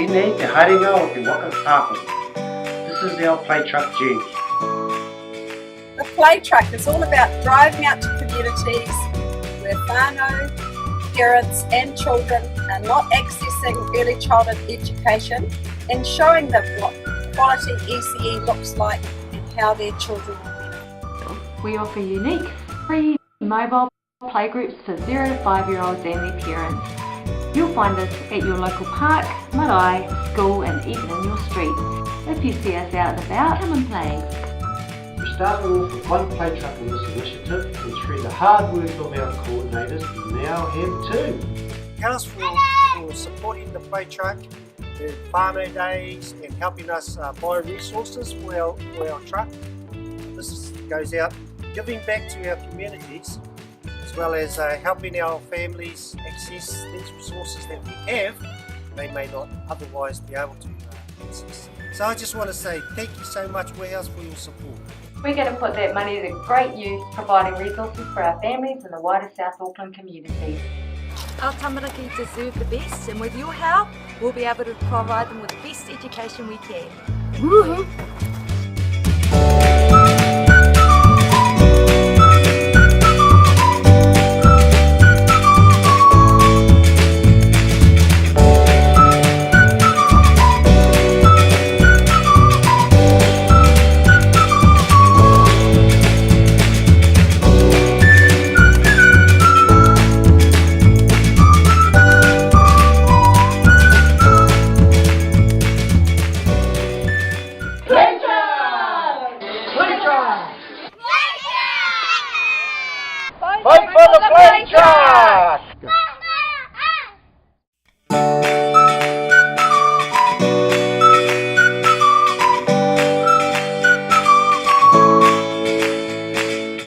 Tēnei te haringa o te waka tāpoi. This is our play truck journey. The play truck is all about driving out to communities where whānau, parents and children are not accessing early childhood education and showing them what quality ECE looks like and how their children will benefit. We offer unique, free mobile playgroups for 0 to 5-year-olds and their parents. You'll find us at your local park, marae, school and even in your street. If you see us out and about, come and play. We started off with one play truck in this initiative, and through the hard work of our coordinators, we now have 2. Thanks for supporting the play truck, the whānau days and helping us buy resources for our truck. This goes out giving back to our communities as well as helping our families access these resources that we have they may not otherwise be able to access. So I just want to say thank you so much Warehouse for your support. We're going to put that money to great use providing resources for our families in the wider South Auckland community. Our tamariki deserve the best, and with your help, we'll be able to provide them with the best education we can. Woohoo!